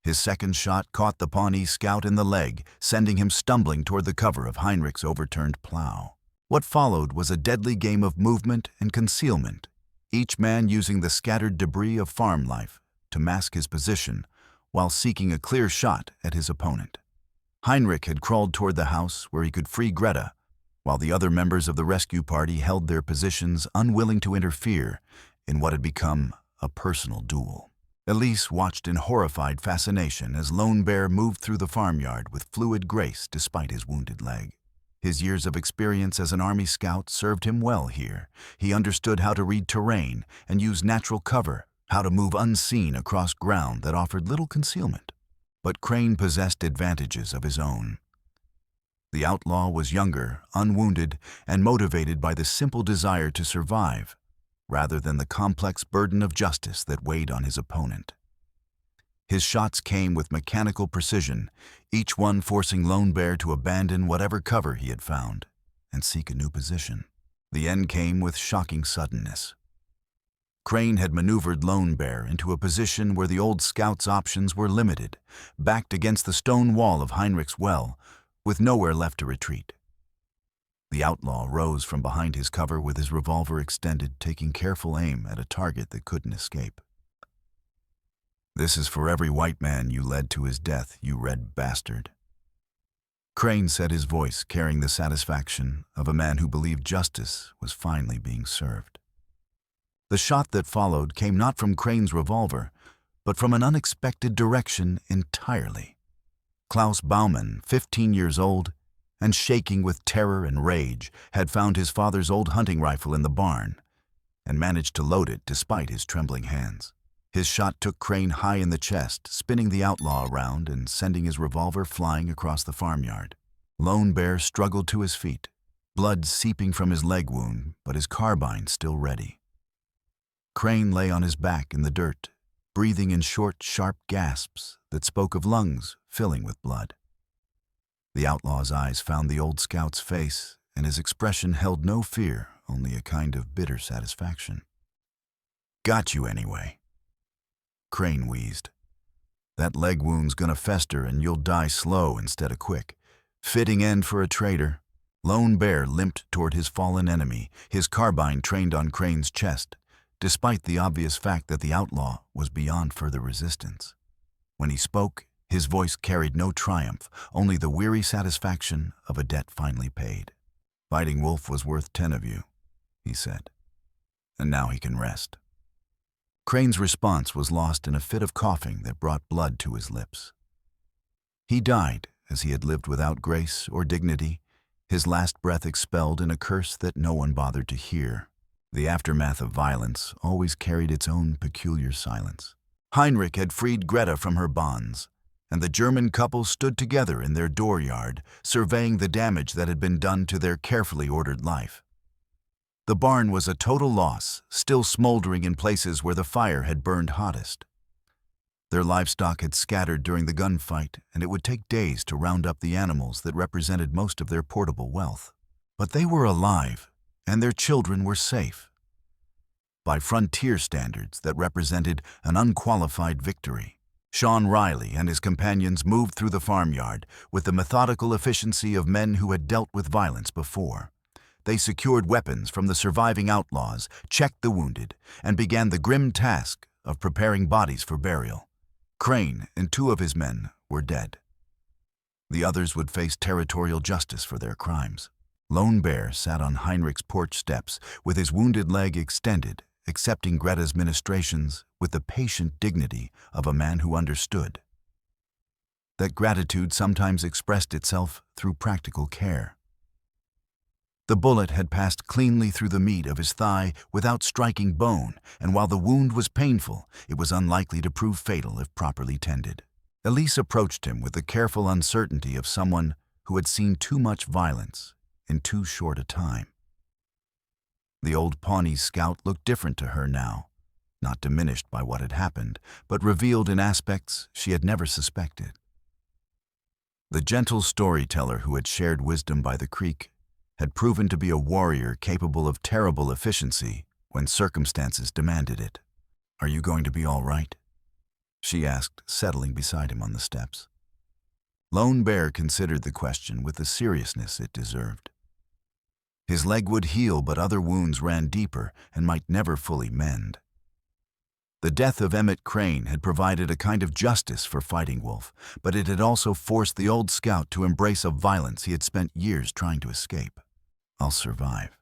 His second shot caught the Pawnee scout in the leg, sending him stumbling toward the cover of Heinrich's overturned plow. What followed was a deadly game of movement and concealment, each man using the scattered debris of farm life to mask his position while seeking a clear shot at his opponent. Heinrich had crawled toward the house where he could free Greta, while the other members of the rescue party held their positions, unwilling to interfere in what had become a personal duel. Elise watched in horrified fascination as Lone Bear moved through the farmyard with fluid grace despite his wounded leg. His years of experience as an Army scout served him well here. He understood how to read terrain and use natural cover, how to move unseen across ground that offered little concealment. But Crane possessed advantages of his own. The outlaw was younger, unwounded, and motivated by the simple desire to survive, rather than the complex burden of justice that weighed on his opponent. His shots came with mechanical precision, each one forcing Lone Bear to abandon whatever cover he had found and seek a new position. The end came with shocking suddenness. Crane had maneuvered Lone Bear into a position where the old scout's options were limited, backed against the stone wall of Heinrich's well, with nowhere left to retreat. The outlaw rose from behind his cover with his revolver extended, taking careful aim at a target that couldn't escape. "This is for every white man you led to his death, you red bastard." Crane said, his voice carrying the satisfaction of a man who believed justice was finally being served. The shot that followed came not from Crane's revolver, but from an unexpected direction entirely. Klaus Baumann, 15 years old, and shaking with terror and rage, had found his father's old hunting rifle in the barn and managed to load it despite his trembling hands. His shot took Crane high in the chest, spinning the outlaw around and sending his revolver flying across the farmyard. Lone Bear struggled to his feet, blood seeping from his leg wound, but his carbine still ready. Crane lay on his back in the dirt, breathing in short, sharp gasps that spoke of lungs filling with blood. The outlaw's eyes found the old scout's face, and his expression held no fear, only a kind of bitter satisfaction. "Got you anyway," Crane wheezed. "That leg wound's gonna fester and you'll die slow instead of quick. Fitting end for a traitor." Lone Bear limped toward his fallen enemy, his carbine trained on Crane's chest, despite the obvious fact that the outlaw was beyond further resistance. When he spoke, his voice carried no triumph, only the weary satisfaction of a debt finally paid. "Fighting Wolf was worth 10 of you," he said. "And now he can rest." Crane's response was lost in a fit of coughing that brought blood to his lips. He died as he had lived without grace or dignity, his last breath expelled in a curse that no one bothered to hear. The aftermath of violence always carried its own peculiar silence. Heinrich had freed Greta from her bonds, and the German couple stood together in their dooryard, surveying the damage that had been done to their carefully ordered life. The barn was a total loss, still smoldering in places where the fire had burned hottest. Their livestock had scattered during the gunfight, and it would take days to round up the animals that represented most of their portable wealth. But they were alive, and their children were safe. By frontier standards, that represented an unqualified victory. Sean Riley and his companions moved through the farmyard with the methodical efficiency of men who had dealt with violence before. They secured weapons from the surviving outlaws, checked the wounded, and began the grim task of preparing bodies for burial. Crane and 2 of his men were dead. The others would face territorial justice for their crimes. Lone Bear sat on Heinrich's porch steps with his wounded leg extended, accepting Greta's ministrations with the patient dignity of a man who understood that gratitude sometimes expressed itself through practical care. The bullet had passed cleanly through the meat of his thigh without striking bone, and while the wound was painful, it was unlikely to prove fatal if properly tended. Elise approached him with the careful uncertainty of someone who had seen too much violence in too short a time. The old Pawnee scout looked different to her now, not diminished by what had happened, but revealed in aspects she had never suspected. The gentle storyteller who had shared wisdom by the creek had proven to be a warrior capable of terrible efficiency when circumstances demanded it. "Are you going to be all right?" she asked, settling beside him on the steps. Lone Bear considered the question with the seriousness it deserved. His leg would heal, but other wounds ran deeper and might never fully mend. The death of Emmett Crane had provided a kind of justice for Fighting Wolf, but it had also forced the old scout to embrace a violence he had spent years trying to escape. "I'll survive,"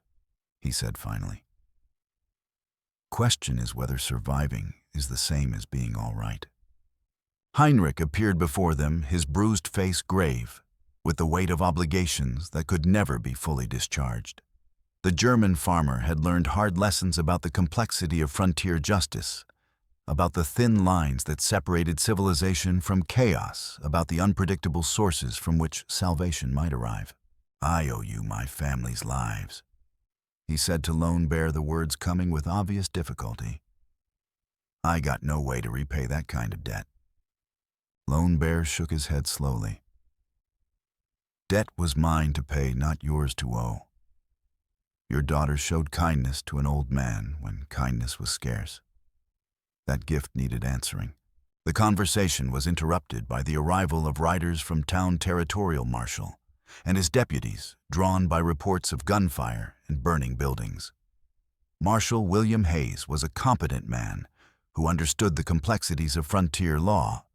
he said finally. Question is whether surviving is the same as being all right. Heinrich appeared before them, his bruised face grave, with the weight of obligations that could never be fully discharged. The German farmer had learned hard lessons about the complexity of frontier justice, about the thin lines that separated civilization from chaos, about the unpredictable sources from which salvation might arrive. "I owe you my family's lives," he said to Lone Bear, the words coming with obvious difficulty. "I got no way to repay that kind of debt." Lone Bear shook his head slowly. Debt was mine to pay, not yours to owe. Your daughter showed kindness to an old man when kindness was scarce. That gift needed answering. The conversation was interrupted by the arrival of riders from town territorial marshal and his deputies, drawn by reports of gunfire and burning buildings. Marshal William Hayes was a competent man who understood the complexities of frontier law,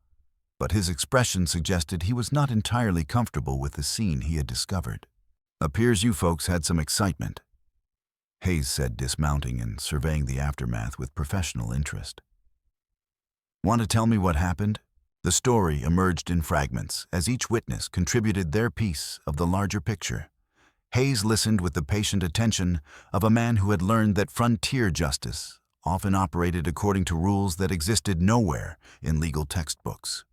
but his expression suggested he was not entirely comfortable with the scene he had discovered. "Appears you folks had some excitement," Hayes said, dismounting and surveying the aftermath with professional interest. "Want to tell me what happened?" The story emerged in fragments as each witness contributed their piece of the larger picture. Hayes listened with the patient attention of a man who had learned that frontier justice often operated according to rules that existed nowhere in legal textbooks.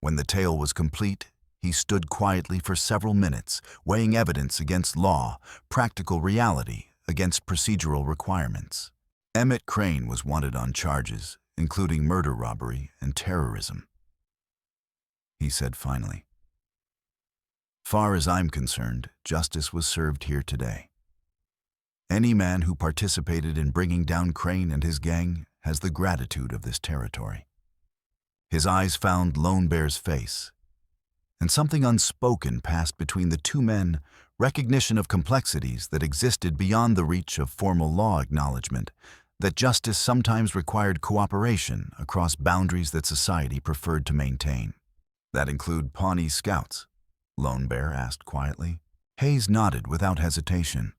When the tale was complete, he stood quietly for several minutes, weighing evidence against law, practical reality against procedural requirements. Emmett Crane was wanted on charges, including murder, robbery, and terrorism. He said finally, "Far as I'm concerned, justice was served here today. Any man who participated in bringing down Crane and his gang has the gratitude of this territory." His eyes found Lone Bear's face, and something unspoken passed between the two men, recognition of complexities that existed beyond the reach of formal law acknowledgement, that justice sometimes required cooperation across boundaries that society preferred to maintain. "That include Pawnee scouts?" Lone Bear asked quietly. Hayes nodded without hesitation.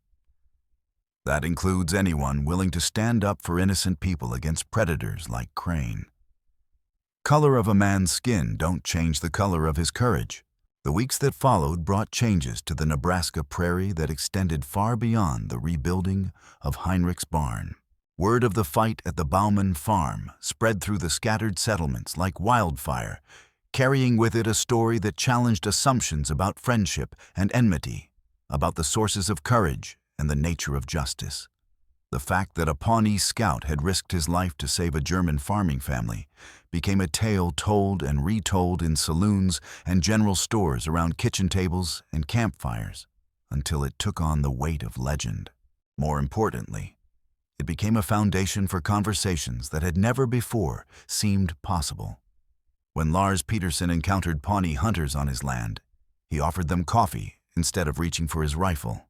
"That includes anyone willing to stand up for innocent people against predators like Crane. Color of a man's skin don't change the color of his courage." The weeks that followed brought changes to the Nebraska prairie that extended far beyond the rebuilding of Heinrich's barn. Word of the fight at the Bauman farm spread through the scattered settlements like wildfire, carrying with it a story that challenged assumptions about friendship and enmity, about the sources of courage and the nature of justice. The fact that a Pawnee scout had risked his life to save a German farming family became a tale told and retold in saloons and general stores around kitchen tables and campfires until it took on the weight of legend. More importantly, it became a foundation for conversations that had never before seemed possible. When Lars Peterson encountered Pawnee hunters on his land, he offered them coffee instead of reaching for his rifle.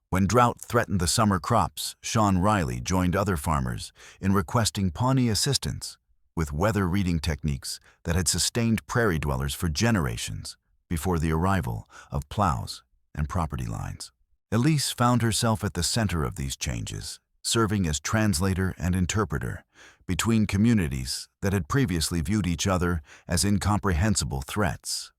When drought threatened the summer crops, Sean Riley joined other farmers in requesting Pawnee assistance with weather reading techniques that had sustained prairie dwellers for generations before the arrival of plows and property lines. Elise found herself at the center of these changes, serving as translator and interpreter between communities that had previously viewed each other as incomprehensible threats.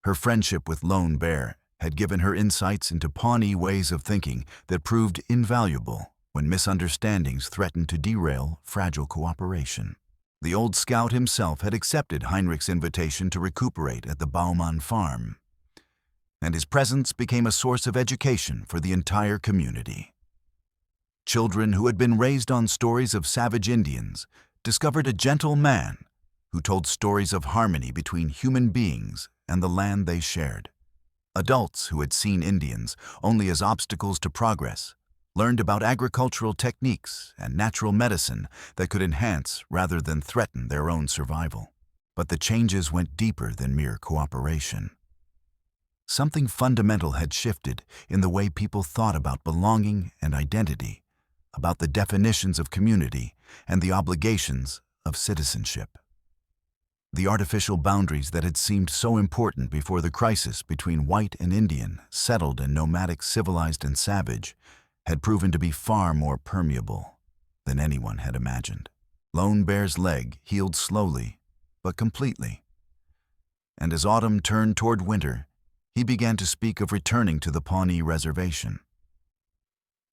Her friendship with Lone Bear had given her insights into Pawnee ways of thinking that proved invaluable when misunderstandings threatened to derail fragile cooperation. The old scout himself had accepted Heinrich's invitation to recuperate at the Bauman farm, and his presence became a source of education for the entire community. Children who had been raised on stories of savage Indians discovered a gentle man who told stories of harmony between human beings and the land they shared. Adults who had seen Indians only as obstacles to progress learned about agricultural techniques and natural medicine that could enhance rather than threaten their own survival. But the changes went deeper than mere cooperation. Something fundamental had shifted in the way people thought about belonging and identity, about the definitions of community and the obligations of citizenship. The artificial boundaries that had seemed so important before the crisis between white and Indian, settled and nomadic, civilized and savage, had proven to be far more permeable than anyone had imagined. Lone Bear's leg healed slowly but completely, and as autumn turned toward winter, he began to speak of returning to the Pawnee reservation.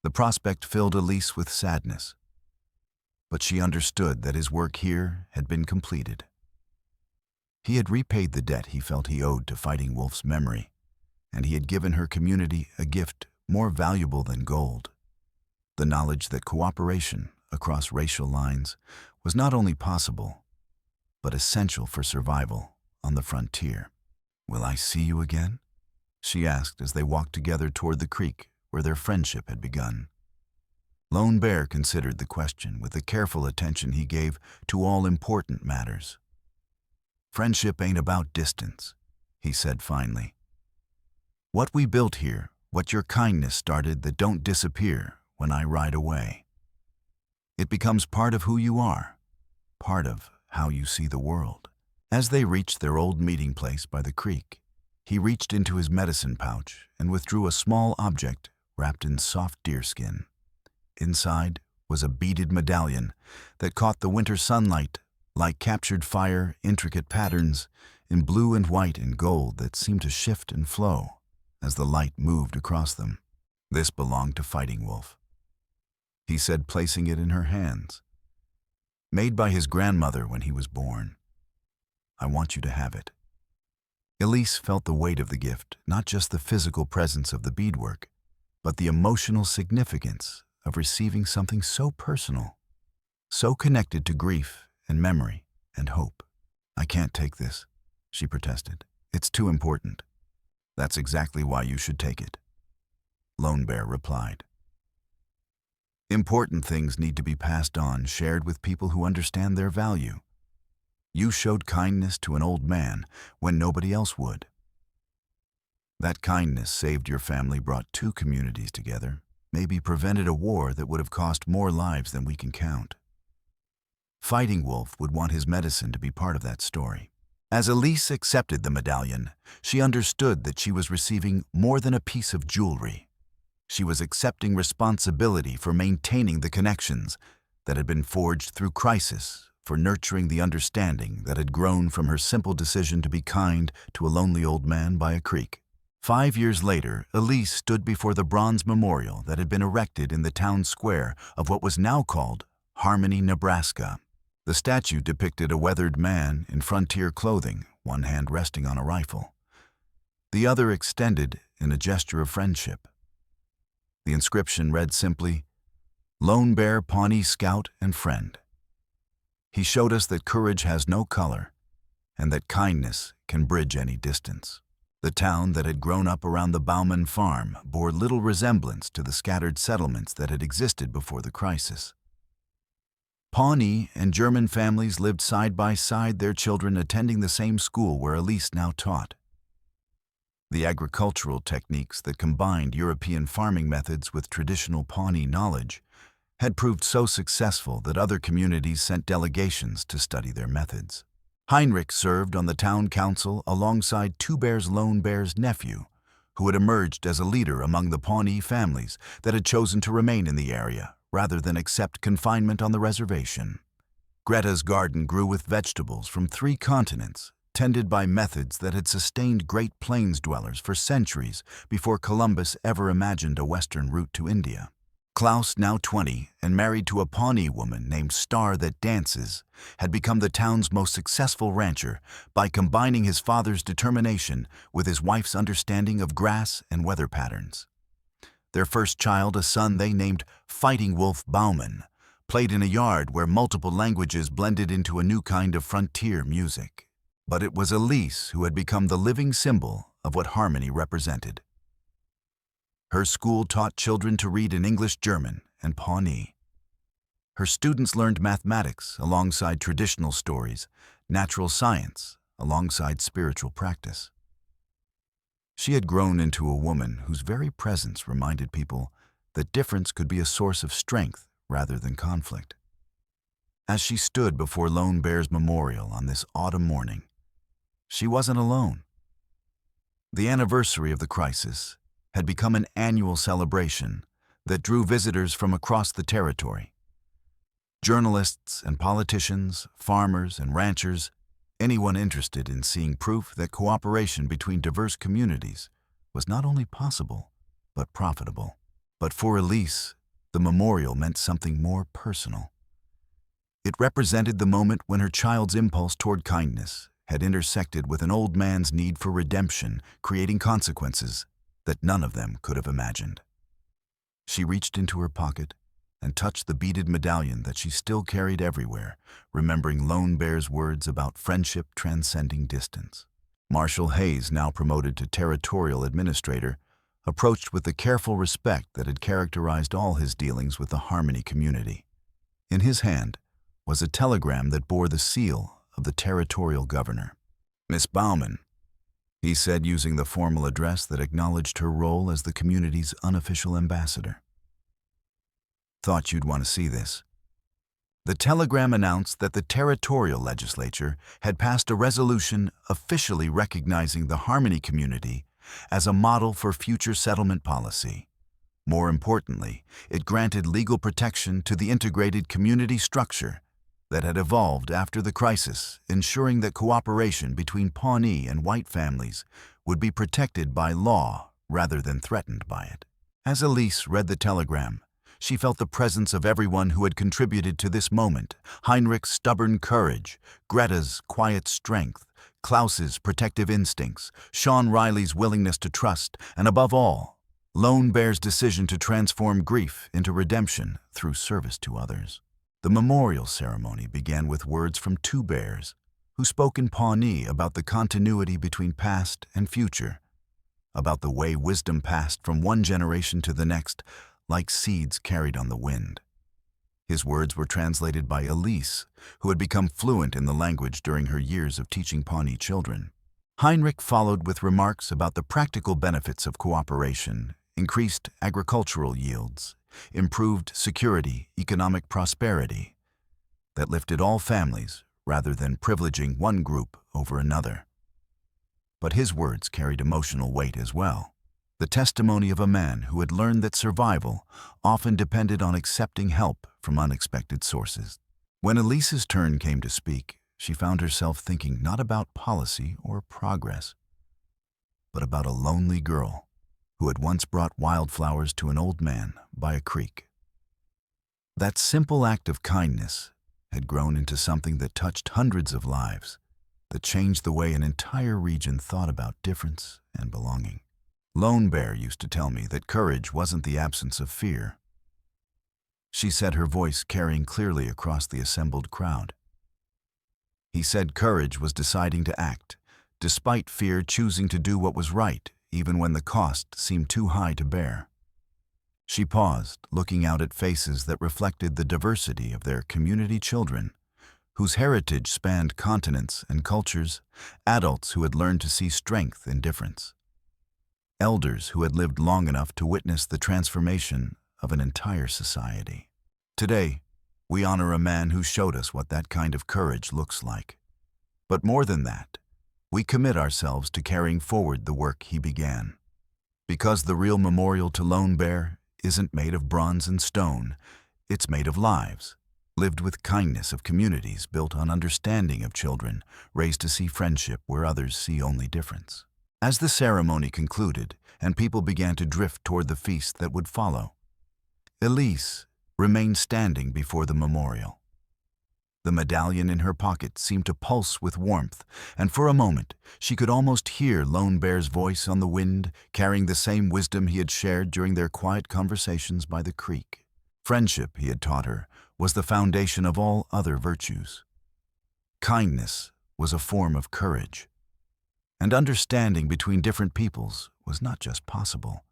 The prospect filled Elise with sadness, but she understood that his work here had been completed. He had repaid the debt he felt he owed to Fighting Wolf's memory, and he had given her community a gift more valuable than gold: the knowledge that cooperation across racial lines was not only possible, but essential for survival on the frontier. "Will I see you again?" she asked as they walked together toward the creek where their friendship had begun. Lone Bear considered the question with the careful attention he gave to all important matters. "Friendship ain't about distance," he said finally. "What we built here, what your kindness started, that don't disappear when I ride away. It becomes part of who you are, part of how you see the world." As they reached their old meeting place by the creek, he reached into his medicine pouch and withdrew a small object wrapped in soft deerskin. Inside was a beaded medallion that caught the winter sunlight like captured fire, intricate patterns in blue and white and gold that seemed to shift and flow as the light moved across them. "This belonged to Fighting Wolf," he said, placing it in her hands. "Made by his grandmother when he was born. I want you to have it." Elise felt the weight of the gift, not just the physical presence of the beadwork, but the emotional significance of receiving something so personal, so connected to grief and memory and hope. "I can't take this," she protested. "It's too important." "That's exactly why you should take it," Lone Bear replied. "Important things need to be passed on, shared with people who understand their value. You showed kindness to an old man when nobody else would. That kindness saved your family, brought two communities together, maybe prevented a war that would have cost more lives than we can count. Fighting Wolf would want his medicine to be part of that story." As Elise accepted the medallion, she understood that she was receiving more than a piece of jewelry. She was accepting responsibility for maintaining the connections that had been forged through crisis, for nurturing the understanding that had grown from her simple decision to be kind to a lonely old man by a creek. 5 years later, Elise stood before the bronze memorial that had been erected in the town square of what was now called Harmony, Nebraska. The statue depicted a weathered man in frontier clothing, one hand resting on a rifle, the other extended in a gesture of friendship. The inscription read simply, "Lone Bear, Pawnee Scout and Friend. He showed us that courage has no color and that kindness can bridge any distance." The town that had grown up around the Bauman farm bore little resemblance to the scattered settlements that had existed before the crisis. Pawnee and German families lived side by side, their children attending the same school where Elise now taught. The agricultural techniques that combined European farming methods with traditional Pawnee knowledge had proved so successful that other communities sent delegations to study their methods. Heinrich served on the town council alongside Two Bears Lone Bear's nephew, who had emerged as a leader among the Pawnee families that had chosen to remain in the area rather than accept confinement on the reservation. Greta's garden grew with vegetables from 3 continents, tended by methods that had sustained Great Plains dwellers for centuries before Columbus ever imagined a western route to India. Klaus, now 20 and married to a Pawnee woman named Star That Dances, had become the town's most successful rancher by combining his father's determination with his wife's understanding of grass and weather patterns. Their first child, a son they named Fighting Wolf Bauman, played in a yard where multiple languages blended into a new kind of frontier music. But it was Elise who had become the living symbol of what harmony represented. Her school taught children to read in English, German, and Pawnee. Her students learned mathematics alongside traditional stories, natural science alongside spiritual practice. She had grown into a woman whose very presence reminded people that difference could be a source of strength rather than conflict. As she stood before Lone Bear's memorial on this autumn morning, she wasn't alone. The anniversary of the crisis had become an annual celebration that drew visitors from across the territory. Journalists and politicians, farmers and ranchers, anyone interested in seeing proof that cooperation between diverse communities was not only possible, but profitable. But for Elise, the memorial meant something more personal. It represented the moment when her child's impulse toward kindness had intersected with an old man's need for redemption, creating consequences that none of them could have imagined. She reached into her pocket and touched the beaded medallion that she still carried everywhere, remembering Lone Bear's words about friendship transcending distance. Marshal Hayes, now promoted to territorial administrator, approached with the careful respect that had characterized all his dealings with the Harmony community. In his hand was a telegram that bore the seal of the territorial governor. "Miss Bauman," he said, using the formal address that acknowledged her role as the community's unofficial ambassador. "Thought you'd want to see this." The telegram announced that the territorial legislature had passed a resolution officially recognizing the Harmony community as a model for future settlement policy. More importantly, it granted legal protection to the integrated community structure that had evolved after the crisis, ensuring that cooperation between Pawnee and white families would be protected by law rather than threatened by it. As Elise read the telegram, she felt the presence of everyone who had contributed to this moment: Heinrich's stubborn courage, Greta's quiet strength, Klaus's protective instincts, Sean Riley's willingness to trust, and above all, Lone Bear's decision to transform grief into redemption through service to others. The memorial ceremony began with words from two bears who spoke in Pawnee about the continuity between past and future, about the way wisdom passed from one generation to the next like seeds carried on the wind. His words were translated by Elise, who had become fluent in the language during her years of teaching Pawnee children. Heinrich followed with remarks about the practical benefits of cooperation: increased agricultural yields, improved security, economic prosperity that lifted all families rather than privileging one group over another. But his words carried emotional weight as well. The testimony of a man who had learned that survival often depended on accepting help from unexpected sources. When Elise's turn came to speak, she found herself thinking not about policy or progress, but about a lonely girl who had once brought wildflowers to an old man by a creek. That simple act of kindness had grown into something that touched hundreds of lives, that changed the way an entire region thought about difference and belonging. Lone Bear used to tell me that courage wasn't the absence of fear, she said, her voice carrying clearly across the assembled crowd. He said courage was deciding to act, despite fear, choosing to do what was right, even when the cost seemed too high to bear. She paused, looking out at faces that reflected the diversity of their community children, whose heritage spanned continents and cultures, adults who had learned to see strength in difference, elders who had lived long enough to witness the transformation of an entire society. Today, we honor a man who showed us what that kind of courage looks like. But more than that, we commit ourselves to carrying forward the work he began. Because the real memorial to Lone Bear isn't made of bronze and stone, it's made of lives, lived with kindness, of communities built on understanding of children, raised to see friendship where others see only difference. As the ceremony concluded and people began to drift toward the feast that would follow, Elise remained standing before the memorial. The medallion in her pocket seemed to pulse with warmth, and for a moment she could almost hear Lone Bear's voice on the wind, carrying the same wisdom he had shared during their quiet conversations by the creek. Friendship, he had taught her, was the foundation of all other virtues. Kindness was a form of courage. And understanding between different peoples was not just possible,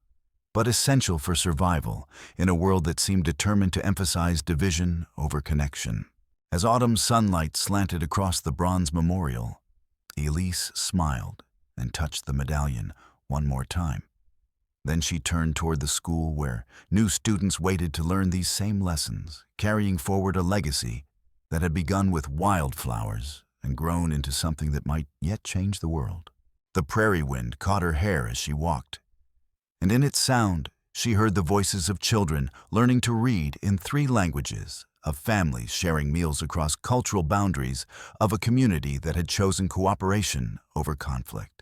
but essential for survival in a world that seemed determined to emphasize division over connection. As autumn sunlight slanted across the bronze memorial, Elise smiled and touched the medallion one more time. Then she turned toward the school where new students waited to learn these same lessons, carrying forward a legacy that had begun with wildflowers and grown into something that might yet change the world. The prairie wind caught her hair as she walked, and in its sound she heard the voices of children learning to read in 3 languages, of families sharing meals across cultural boundaries, of a community that had chosen cooperation over conflict,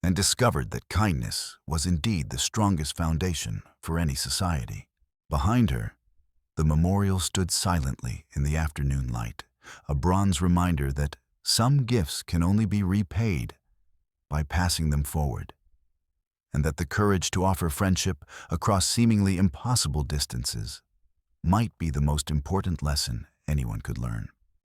and discovered that kindness was indeed the strongest foundation for any society. Behind her, the memorial stood silently in the afternoon light, a bronze reminder that some gifts can only be repaid by passing them forward. and that the courage to offer friendship across seemingly impossible distances might be the most important lesson anyone could learn.